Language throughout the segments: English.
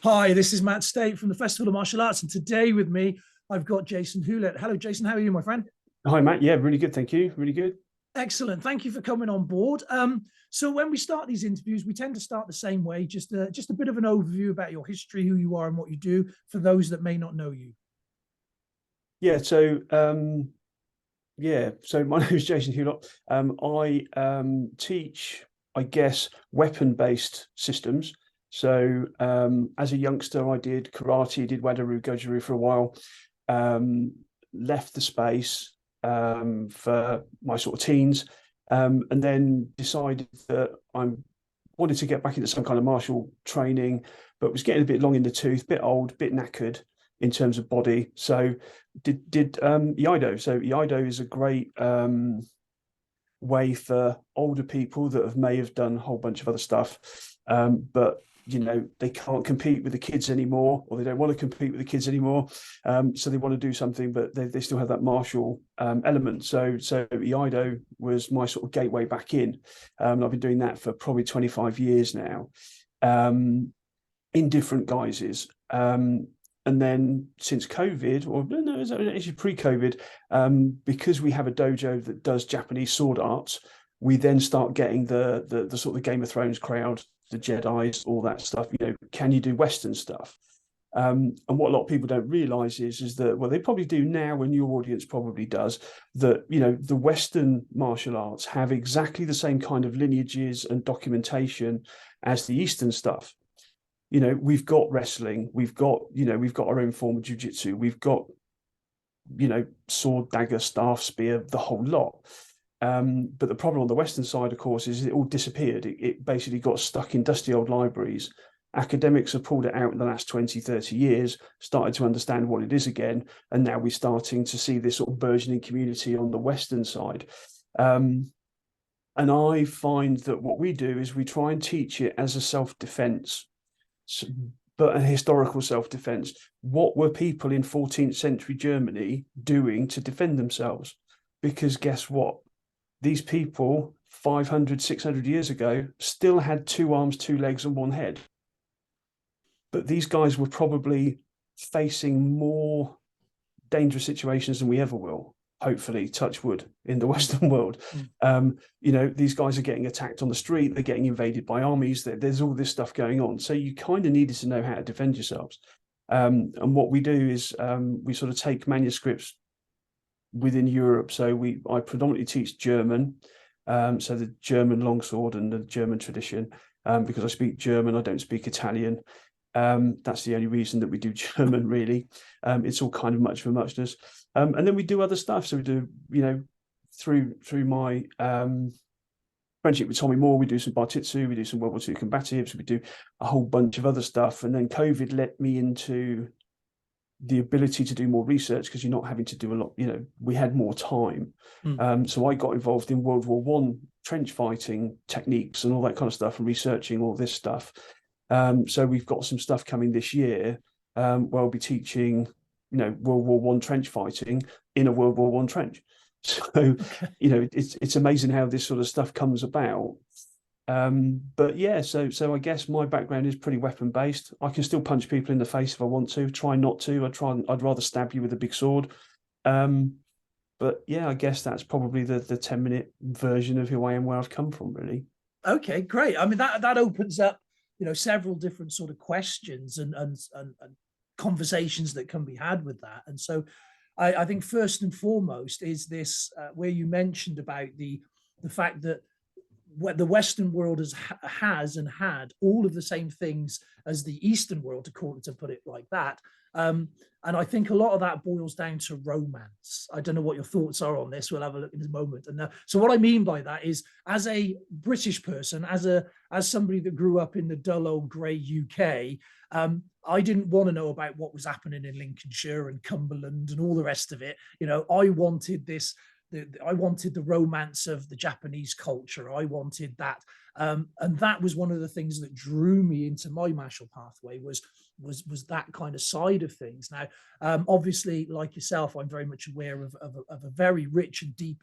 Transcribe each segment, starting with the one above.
Hi, this is Matt Stait from the Festival of Martial Arts, and today with me, I've got Jason Hulott. Hello, Jason. How are you, my friend? Hi, Matt. Yeah, really good. Thank you. Really good. Excellent. Thank you for coming on board. So when we start these interviews, we tend to start the same way, just a bit of an overview about your history, who you are, and what you do for those that may not know you. Yeah. So my name is Jason Hulott. I teach, I guess, weapon-based systems. As a youngster, I did karate, did Wado-ryu, Goju-ryu for a while. Um, Left the space for my sort of teens, and then decided that I wanted to get back into some kind of martial training, but was getting a bit long in the tooth, bit old, bit knackered in terms of body. So did Iaido. So Iaido is a great way for older people that may have done a whole bunch of other stuff, but they can't compete with the kids anymore, or they don't want to compete with the kids anymore. So they want to do something, but they still have that martial element. So Iaido was my sort of gateway back in. I've been doing that for probably 25 years now, in different guises. And then since COVID, or no, it was actually pre-COVID, because we have a dojo that does Japanese sword arts, we then start getting the sort of Game of Thrones crowd, the Jedi's, all that stuff. Can you do Western stuff? And what a lot of people don't realize is that, well, they probably do now, and your audience probably does, that the Western martial arts have exactly the same kind of lineages and documentation as the Eastern stuff. We've got wrestling, we've got our own form of jiu-jitsu, we've got sword, dagger, staff, spear, the whole lot. But the problem on the Western side, of course, is it all disappeared. It basically got stuck in dusty old libraries. Academics have pulled it out in the last 20, 30 years, started to understand what it is again, and now we're starting to see this sort of burgeoning community on the Western side. And I find that what we do is we try and teach it as a self-defense, but a historical self-defense. What were people in 14th century Germany doing to defend themselves? Because guess what? These people 500, 600 years ago still had two arms, two legs, and one head. But these guys were probably facing more dangerous situations than we ever will. Hopefully, touch wood, in the Western world. These guys are getting attacked on the street, they're getting invaded by armies, there's all this stuff going on. So you kind of needed to know how to defend yourselves. And what we do is we sort of take manuscripts within Europe. So I predominantly teach German, so the German longsword and the German tradition, because I speak German, I don't speak Italian. That's the only reason that we do German, really. It's all kind of much for muchness. And then we do other stuff. So we do, through my friendship with Tommy Moore, we do some Bartitsu, we do some World War II combatives, we do a whole bunch of other stuff. And then COVID let me into the ability to do more research, because you're not having to do a lot. We had more time. So I got involved in World War One trench fighting techniques and all that kind of stuff, and researching all this stuff. So we've got some stuff coming this year, where I'll be teaching, World War One trench fighting in a World War One trench. So, Okay. It's amazing how this sort of stuff comes about. But yeah, so I guess my background is pretty weapon based. I can still punch people in the face if I want to. Try not to. I'd rather stab you with a big sword. But yeah, I guess that's probably the 10-minute version of who I am, where I've come from, really. Okay, great. I mean, that opens up, several different sort of questions and conversations that can be had with that. And so I think first and foremost is this, where you mentioned about the fact that what the Western world has and had all of the same things as the Eastern world, to put it like that. And I think a lot of that boils down to romance. I don't know what your thoughts are on this. We'll have a look in a moment. And so what I mean by that is, as a British person, as somebody that grew up in the dull old grey UK, I didn't want to know about what was happening in Lincolnshire and Cumberland and all the rest of it. I wanted this. I wanted the romance of the Japanese culture. I wanted that, and that was one of the things that drew me into my martial pathway, was that kind of side of things. Now, obviously, like yourself, I'm very much aware of a very rich and deep,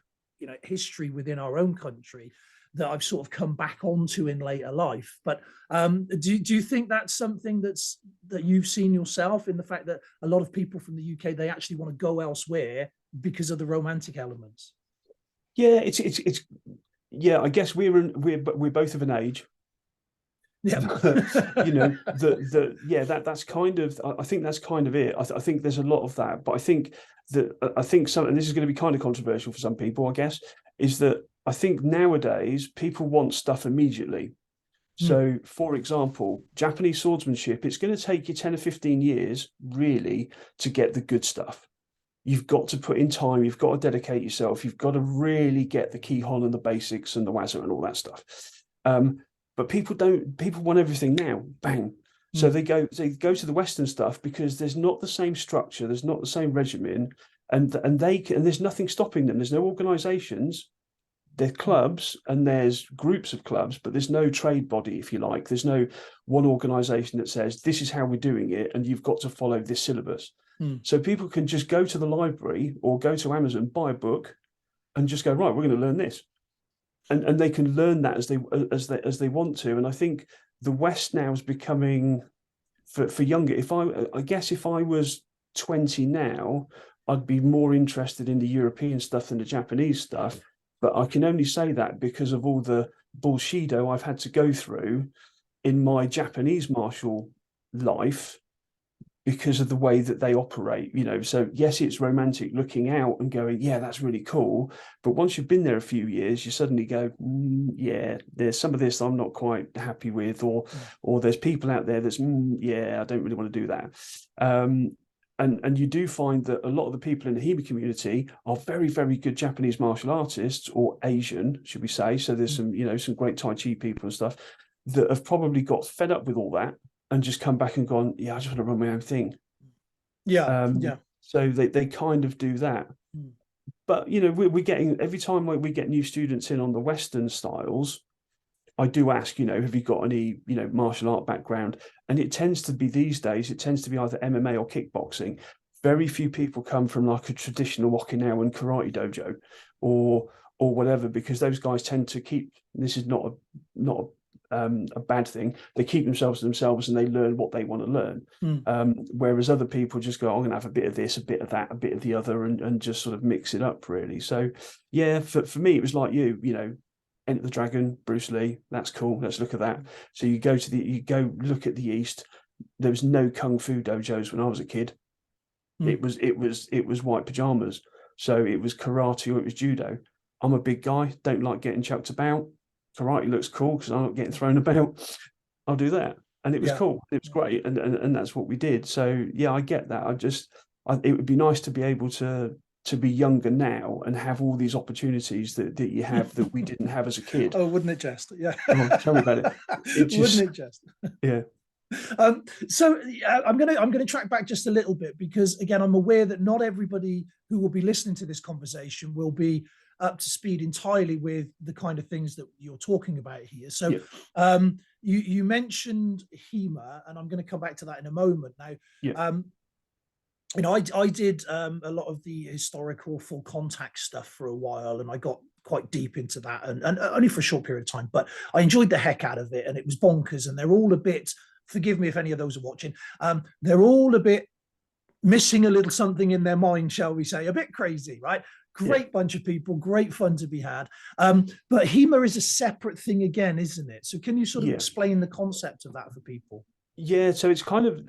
history within our own country. that I've sort of come back onto in later life. But do you think that's something that you've seen yourself, in the fact that a lot of people from the UK, they actually want to go elsewhere because of the romantic elements? Yeah, it's yeah. I guess we're both of an age. Yeah. You know, yeah, that's kind of, I think that's kind of it. I think there's a lot of that, but I think some, and this is going to be kind of controversial for some people, I guess, is that I think nowadays people want stuff immediately. So, for example, Japanese swordsmanship, it's going to take you 10 or 15 years really to get the good stuff. You've got to put in time, you've got to dedicate yourself, you've got to really get the kihon and the basics and the waza and all that stuff. But people want everything now, bang. So they go to the Western stuff because there's not the same structure, there's not the same regimen, and there's nothing stopping them. There's no organizations, there's clubs and there's groups of clubs, but there's no trade body, if you like. There's no one organization that says this is how we're doing it and you've got to follow this syllabus. So people can just go to the library or go to Amazon, buy a book, and just go, right, we're going to learn this. And they can learn that as they want to. And I think the West now is becoming, for younger, I guess if I was 20 now, I'd be more interested in the European stuff than the Japanese stuff. But I can only say that because of all the bullshido I've had to go through in my Japanese martial life, because of the way that they operate, you know. So yes, it's romantic looking out and going, yeah, that's really cool. But once you've been there a few years, you suddenly go, yeah, there's some of this I'm not quite happy with, or there's people out there that's, yeah, I don't really want to do that. And you do find that a lot of the people in the HEMA community are very, very good Japanese martial artists, or Asian, should we say. So there's some, you know, some great Tai Chi people and stuff that have probably got fed up with all that and just come back and gone, yeah, I just want to run my own thing. Yeah. Yeah. So they kind of do that. But, you know, we're getting, every time we get new students in on the Western styles, I do ask, you know, have you got any, you know, martial art background? And it tends to be, these days, it tends to be either MMA or kickboxing. Very few people come from like a traditional Okinawan karate dojo or whatever, because those guys tend to keep, this is not a bad thing, they keep themselves to themselves and they learn what they want to learn. Whereas other people just go, I'm going to have a bit of this, a bit of that, a bit of the other, and just sort of mix it up, really. So, yeah, for me, it was like you know, Enter the Dragon, Bruce Lee, that's cool, let's look at that. So you go look at the East. There was no kung fu dojos when I was a kid. It was white pajamas. So it was karate or it was judo. I'm a big guy, don't like getting chucked about. Karate looks cool because I'm not getting thrown about. I'll do that. And it was cool. It was great. And that's what we did. So yeah, I get that. It would be nice to be able to be younger now and have all these opportunities that you have that we didn't have as a kid. Oh, wouldn't it just? Yeah. Oh, tell me about it. Wouldn't it just? Yeah. So I'm gonna track back just a little bit, because again, I'm aware that not everybody who will be listening to this conversation will be up to speed entirely with the kind of things that you're talking about here. So you mentioned HEMA, and I'm going to come back to that in a moment. Now, you know, I did a lot of the historical full contact stuff for a while, and I got quite deep into that, and only for a short period of time, but I enjoyed the heck out of it, and it was bonkers. And they're all a bit, forgive me if any of those are watching, they're all a bit missing a little something in their mind, shall we say, a bit crazy, right? Great bunch of people, great fun to be had. But HEMA is a separate thing again, isn't it? So can you sort of explain the concept of that for people? Yeah, so it's kind of,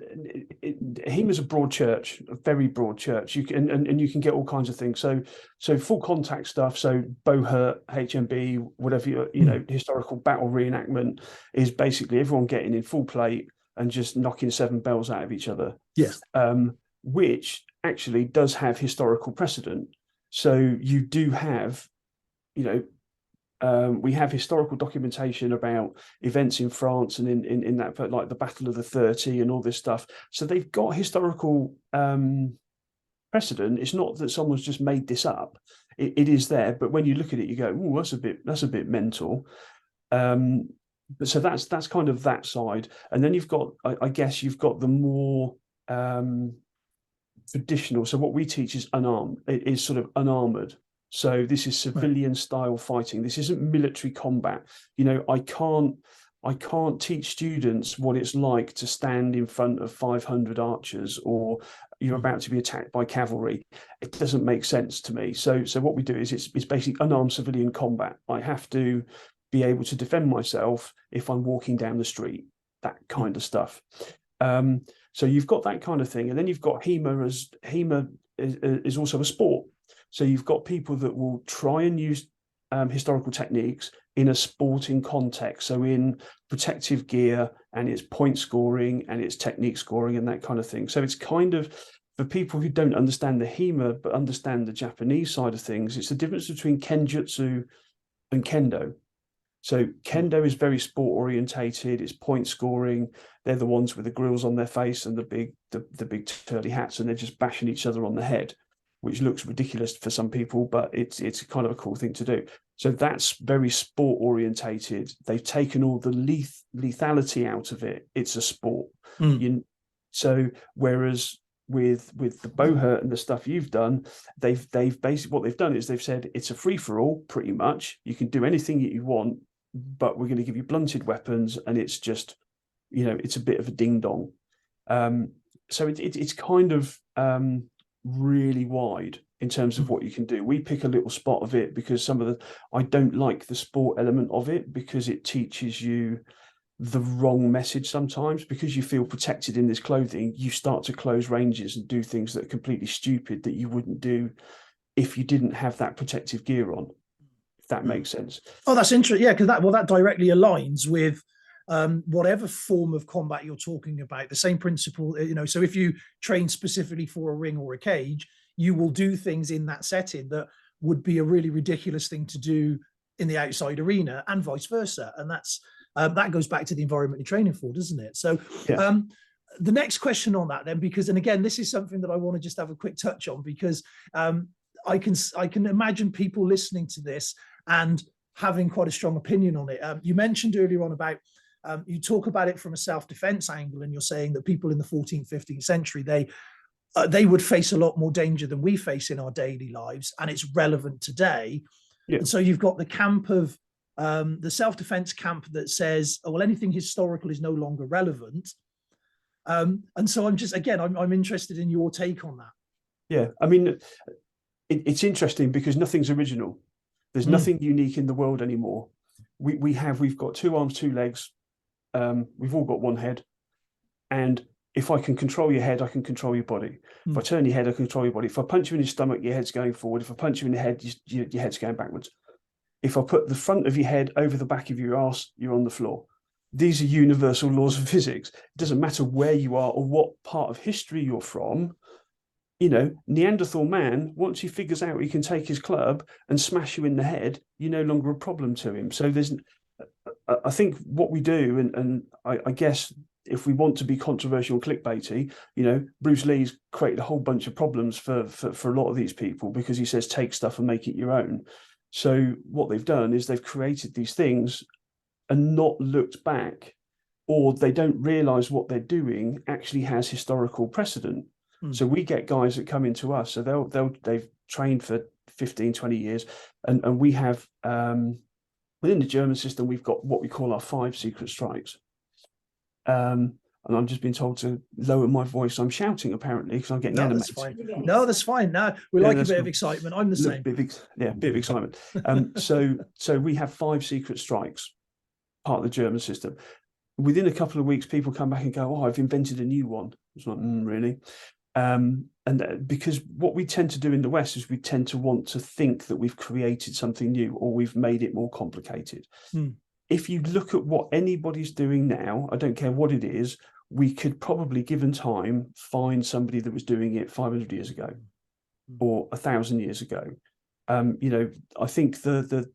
HEMA's a broad church, a very broad church. You can and you can get all kinds of things. So full contact stuff. So Bohurt, HMB, whatever you know, historical battle reenactment is basically everyone getting in full plate and just knocking 7 bells out of each other. Yes. Which actually does have historical precedent. So you do have, you know, we have historical documentation about events in France and in that, like the Battle of the 30 and all this stuff. So they've got historical precedent. It's not that someone's just made this up. It is there, but when you look at it, you go, "Oh, that's a bit mental." But so that's kind of that side, and then you've got, I guess, you've got the more traditional. So what we teach is unarmed. It is sort of unarmored. So this is civilian style fighting. This isn't military combat. You know, I can't teach students what it's like to stand in front of 500 archers, or you're about to be attacked by cavalry. It doesn't make sense to me. So what we do is it's basically unarmed civilian combat. I have to be able to defend myself if I'm walking down the street, that kind of stuff. So you've got that kind of thing, and then you've got HEMA is also a sport. So you've got people that will try and use historical techniques in a sporting context. So in protective gear, and it's point scoring and it's technique scoring and that kind of thing. So it's kind of, for people who don't understand the HEMA but understand the Japanese side of things, it's the difference between Kenjutsu and Kendo. So Kendo is very sport orientated. It's point scoring. They're the ones with the grills on their face and the big turly hats, and they're just bashing each other on the head, which looks ridiculous for some people, but it's kind of a cool thing to do. So that's very sport orientated. They've taken all the lethality out of it. It's a sport. So whereas with the Bohurt and the stuff you've done, they've basically, what they've done is they've said it's a free for all, pretty much. You can do anything that you want, but we're going to give you blunted weapons, and it's just, you know, it's a bit of a ding dong. So it's kind of really wide in terms of what you can do. We pick a little spot of it because I don't like the sport element of it, because it teaches you the wrong message sometimes. Because you feel protected in this clothing, you start to close ranges and do things that are completely stupid that you wouldn't do if you didn't have that protective gear on, if that makes sense. Oh, that's interesting. Yeah, because that directly aligns with whatever form of combat you're talking about. The same principle, you know. So if you train specifically for a ring or a cage, you will do things in that setting that would be a really ridiculous thing to do in the outside arena, and vice versa. And that's that goes back to the environment you're training for, doesn't it? So yeah. The next question on that then, because, and again, this is something that I want to just have a quick touch on, because I can imagine people listening to this and having quite a strong opinion on it. You mentioned earlier on about, you talk about it from a self-defense angle, and you're saying that people in the 14th, 15th century, they would face a lot more danger than we face in our daily lives, and it's relevant today. Yeah. And so you've got the camp of the self-defense camp that says, oh, well, anything historical is no longer relevant. And so I'm interested in your take on that. Yeah, I mean, it's interesting because nothing's original. There's nothing unique in the world anymore. We've got 2 arms, 2 legs. We've all got 1 head, and if I can control your head, I can control your body. If I turn your head, I can control your body. If I punch you in your stomach, your head's going forward. If I punch you in the head, your head's going backwards. If I put the front of your head over the back of your ass, you're on the floor. These are universal laws of physics. It doesn't matter where you are or what part of history you're from. You know, Neanderthal man, once he figures out he can take his club and smash you in the head, you're no longer a problem to him. So I think what we do, and I guess if we want to be controversial and clickbaity, you know, Bruce Lee's created a whole bunch of problems for a lot of these people, because he says take stuff and make it your own. So what they've done is they've created these things and not looked back, or they don't realize what they're doing actually has historical precedent. So we get guys that come into us, so they've trained for 15, 20 years, and we have within the German system, we've got what we call our 5 secret strikes. And I'm just being told to lower my voice. I'm shouting apparently because I'm getting animated. That's fine. No, that's fine. No, we like a bit of excitement. I'm the same. Bit of excitement. So we have 5 secret strikes, part of the German system. Within a couple of weeks, people come back and go, "Oh, I've invented a new one." It's like, really? And because what we tend to do in the West is we tend to want to think that we've created something new, or we've made it more complicated. If you look at what anybody's doing now, I don't care what it is, we could probably, given time, find somebody that was doing it 500 years ago or 1,000 years ago. You know, I think the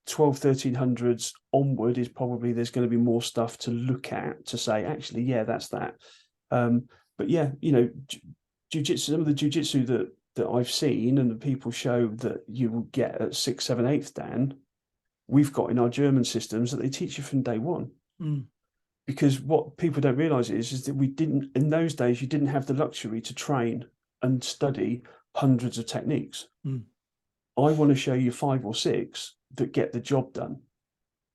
1300s onward is probably, there's going to be more stuff to look at to say, actually, yeah, that's that. But yeah, you know, jiu-jitsu, some of the jiu-jitsu that I've seen and the people show that you will get at 6th, 7th, 8th Dan, we've got in our German systems that they teach you from day one. Because what people don't realize is that we didn't, in those days, you didn't have the luxury to train and study hundreds of techniques. I want to show you 5 or 6 that get the job done.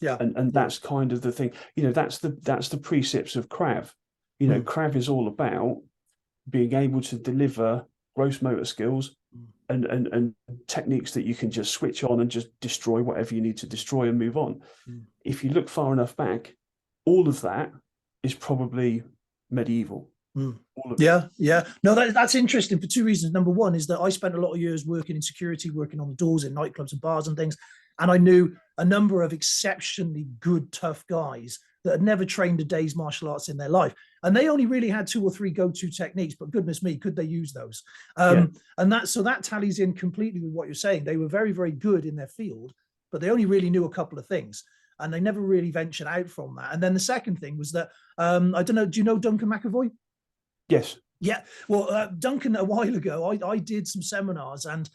Yeah. And that's kind of the thing, that's the precepts of CRAV. CRAV is all about being able to deliver gross motor skills and techniques that you can just switch on and just destroy whatever you need to destroy and move on. If you look far enough back, all of that is probably medieval. All of it. Yeah. No, that's interesting for 2 reasons. Number one is that I spent a lot of years working in security, working on the doors in nightclubs and bars and things. And I knew a number of exceptionally good, tough guys that had never trained a day's martial arts in their life. And they only really had 2 or 3 go-to techniques, but goodness me, could they use those? And that tallies in completely with what you're saying. They were very, very good in their field, but they only really knew a couple of things. And they never really ventured out from that. And then the second thing was that, I don't know, do you know Duncan McAvoy? Yes. Yeah. Well, Duncan, a while ago, I did some seminars, and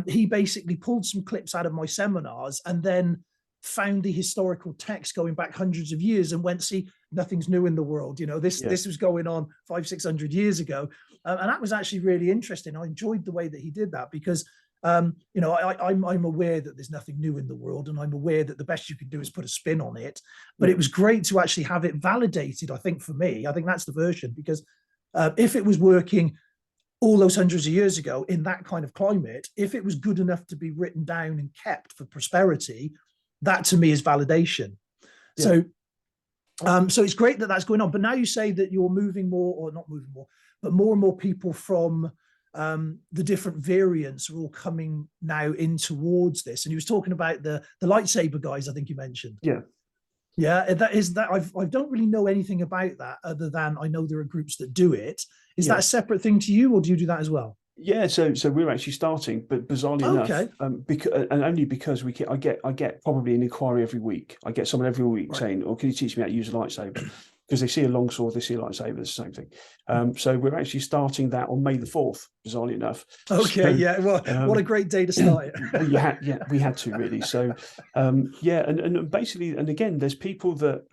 he basically pulled some clips out of my seminars and then found the historical text going back hundreds of years and went, see, nothing's new in the world. This was going on 500-600 years ago. And that was actually really interesting. I enjoyed the way that he did that because, I'm aware that there's nothing new in the world, and I'm aware that the best you can do is put a spin on it. But it was great to actually have it validated. I think for me, I think that's the version, because if it was working all those hundreds of years ago in that kind of climate, if it was good enough to be written down and kept for prosperity, that to me is validation. So it's great that that's going on. But now you say that you're moving more, or not moving more, but more and more people from the different variants are all coming now in towards this. And he was talking about the lightsaber guys, I think you mentioned. Yeah, I don't really know anything about that, other than I know there are groups that do it. Is that a separate thing to you, or do you do that as well? Yeah, so we're actually starting, but bizarrely enough, because I get probably an inquiry every week. I get someone every week saying, "Oh, can you teach me how to use a lightsaber?" Because they see a longsword, they see a lightsaber, it's the same thing. So we're actually starting that on May the 4th, bizarrely enough. Okay, well, what a great day to start it. we had to really. So and basically, and again, there's people that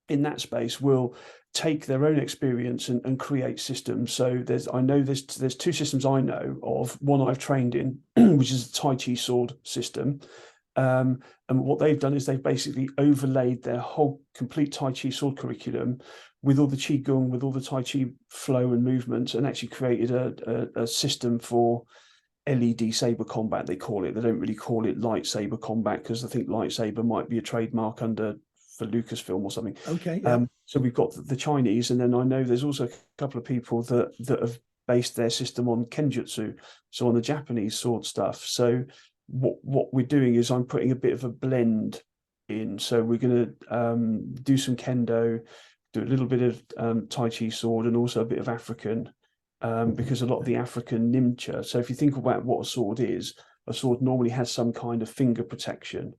in that space will take their own experience and create systems. So there's 2 systems I know of. One I've trained in, which is a Tai Chi sword system. And what they've done is they've basically overlaid their whole complete Tai Chi sword curriculum with all the Qigong, with all the Tai Chi flow and movements, and actually created a system for LED saber combat, they call it. They don't really call it lightsaber combat, because I think lightsaber might be a trademark for Lucasfilm or something. Okay. So we've got the Chinese, and then I know there's also a couple of people that have based their system on Kenjutsu, so on the Japanese sword stuff. So what we're doing is I'm putting a bit of a blend in. So we're going to do some Kendo, do a little bit of Tai Chi sword, and also a bit of African, because a lot of the African nimcha. So if you think about what a sword is, a sword normally has some kind of finger protection,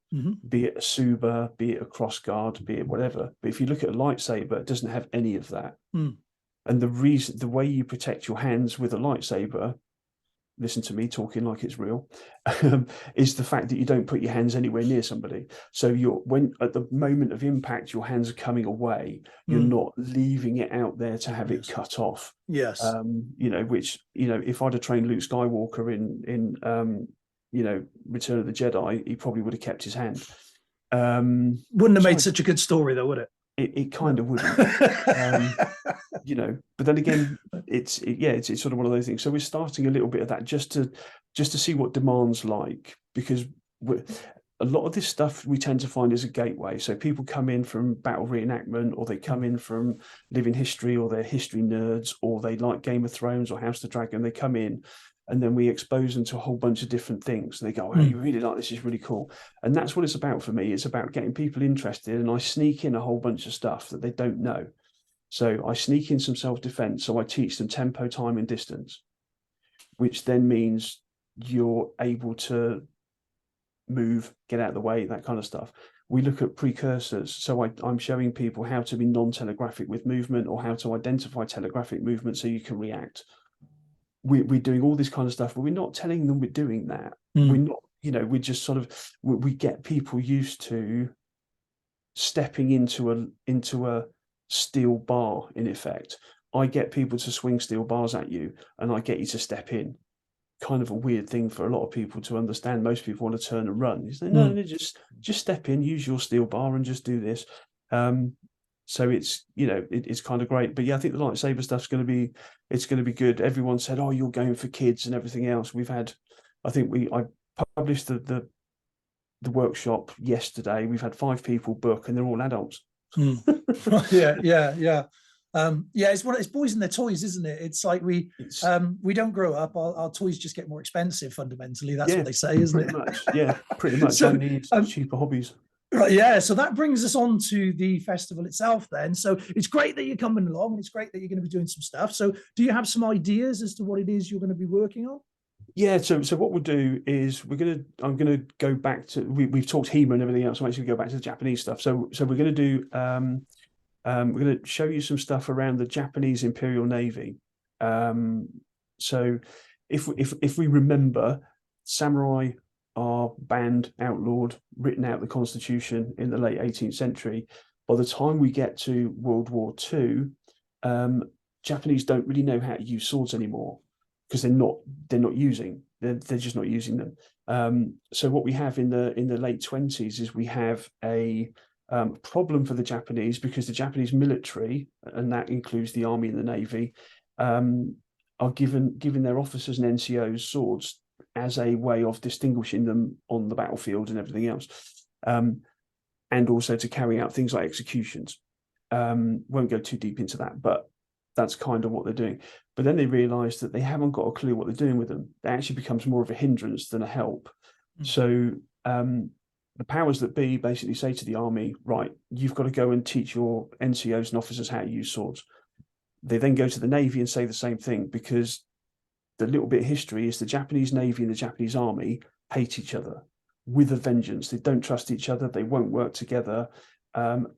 be it a suba, be it a crossguard, be it whatever. But if you look at a lightsaber, it doesn't have any of that. And the way you protect your hands with a lightsaber, listen to me talking like it's real, is the fact that you don't put your hands anywhere near somebody. So when at the moment of impact, your hands are coming away, you're not leaving it out there to have it cut off. Yes. Which, if I'd have trained Luke Skywalker in Return of the Jedi, he probably would have kept his hand. Wouldn't have made such a good story, though, would it? It kind of wouldn't. But then again, it's sort of one of those things. So we're starting a little bit of that just to see what demand's like, because a lot of this stuff we tend to find is a gateway. So people come in from battle reenactment, or they come in from living history, or they're history nerds, or they like Game of Thrones or House of the Dragon. They come in, and then we expose them to a whole bunch of different things. They go, "Oh, you really like this? Is really cool." And that's what it's about for me. It's about getting people interested, and I sneak in a whole bunch of stuff that they don't know. So I sneak in some self-defense. So I teach them tempo, time, and distance, which then means you're able to move, get out of the way, that kind of stuff. We look at precursors. So I'm showing people how to be non-telegraphic with movement, or how to identify telegraphic movement so you can react. We're doing all this kind of stuff, but we're not telling them we're doing that. We're not, we're just sort of, we get people used to stepping into a steel bar, in effect. I get people to swing steel bars at you, and I get you to step in. kind of a weird thing for a lot of people to understand. Most people want to turn and run. You say, no, just step in, use your steel bar and just do this. So it's, you know, it's kind of great. But yeah, I think the lightsaber stuff's going to be good. Everyone said, oh, you're going for kids and everything else. I published the workshop yesterday. We've had 5 people book and they're all adults. Yeah. It's boys and their toys, isn't it? It's like we don't grow up. Our toys just get more expensive. Fundamentally, that's what they say, isn't it? Much, yeah, pretty much. So, I need cheaper hobbies. Right, yeah. So that brings us on to the festival itself then. So it's great that you're coming along, and it's great that you're going to be doing some stuff. So do you have some ideas as to what it is you're going to be working on? Yeah, so what we'll do is I'm gonna go back to we've talked HEMA and everything else. So actually go back to the Japanese stuff. So we're gonna do we're going to show you some stuff around the Japanese Imperial Navy. So if we remember, samurai are banned, outlawed, written out of the Constitution in the late 18th century. By the time we get to World War II, Japanese don't really know how to use swords anymore because they're just not using them. So what we have in the late 20s is we have a problem for the Japanese, because the Japanese military, and that includes the army and the navy, are given their officers and NCOs swords as a way of distinguishing them on the battlefield and everything else, and also to carry out things like executions. Won't go too deep into that, but that's kind of what they're doing. But then they realise that they haven't got a clue what they're doing with them. It actually becomes more of a hindrance than a help. So the powers that be basically say to the army, right, you've got to go and teach your NCOs and officers how to use swords. They then go to the Navy and say the same thing, because the little bit of history is the Japanese Navy and the Japanese Army hate each other with a vengeance. They don't trust each other. They won't work together.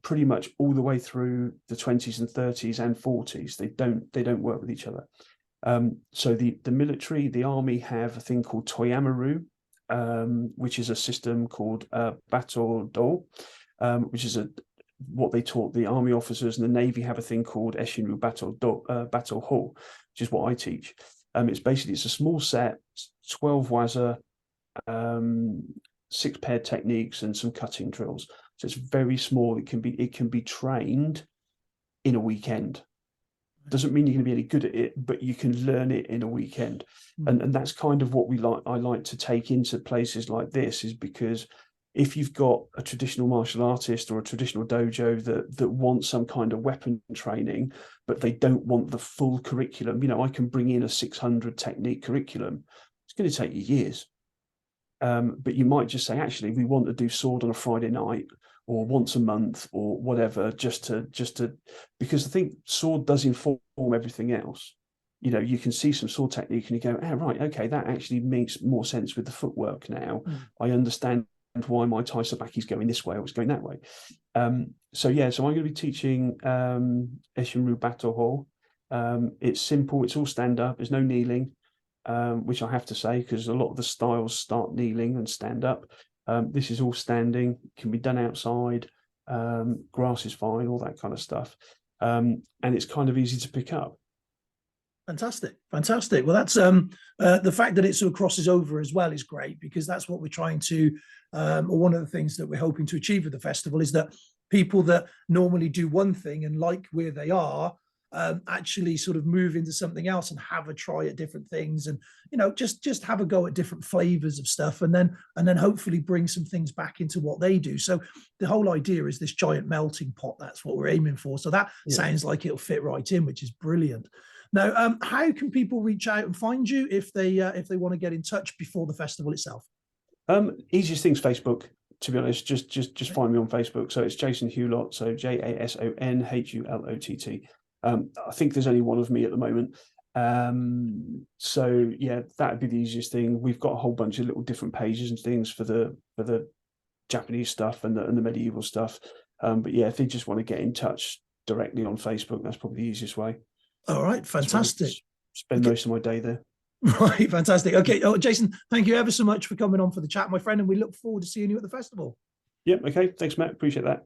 Pretty much all the way through the 20s and 30s and 40s, they don't work with each other. So the military, the army, have a thing called Toyamaru, which is a system called Battle Do, which is what they taught the army officers, and the navy have a thing called Eshinru Battle Ho, which is what I teach. It's a small set, 12 waza, 6 paired techniques, and some cutting drills. So it's very small. It can be trained in a weekend. Doesn't mean you're going to be any good at it, but you can learn it in a weekend. And that's kind of what I like to take into places like this, is because if you've got a traditional martial artist or a traditional dojo that wants some kind of weapon training, but they don't want the full curriculum, I can bring in a 600 technique curriculum. It's going to take you years. But you might just say, actually, we want to do sword on a Friday night or once a month or whatever, just to because I think sword does inform everything else. You can see some sword technique and you go, right, okay, that actually makes more sense with the footwork now. I understand why my Tai Sabaki is going this way or it's going that way. So I'm going to be teaching Eshinru Battle Ho. It's simple, it's all stand up, there's no kneeling. Which I have to say, because a lot of the styles start kneeling and stand up. This is all standing, can be done outside, grass is fine, all that kind of stuff. And it's kind of easy to pick up. Fantastic. Well, that's the fact that it sort of crosses over as well is great, because that's what we're trying to, or one of the things that we're hoping to achieve with the festival, is that people that normally do one thing and like where they are, actually sort of move into something else and have a try at different things, and just have a go at different flavors of stuff, and then hopefully bring some things back into what they do. So the whole idea is this giant melting pot. That's what we're aiming for. So that sounds like it'll fit right in, which is brilliant. Now, how can people reach out and find you if they want to get in touch before the festival itself? Easiest thing's Facebook. To be honest, just find me on Facebook. So it's Jason Hulott. So JASON HULOTT. I think there's only one of me at the moment. So yeah, that'd be the easiest thing. We've got a whole bunch of little different pages and things for the Japanese stuff and the medieval stuff. But yeah, if they just want to get in touch directly on Facebook, that's probably the easiest way. All right, fantastic. Spend most of my day there. Right, fantastic. Okay, Jason, thank you ever so much for coming on for the chat, my friend, and we look forward to seeing you at the festival. Yep. Okay. Thanks, Matt. Appreciate that.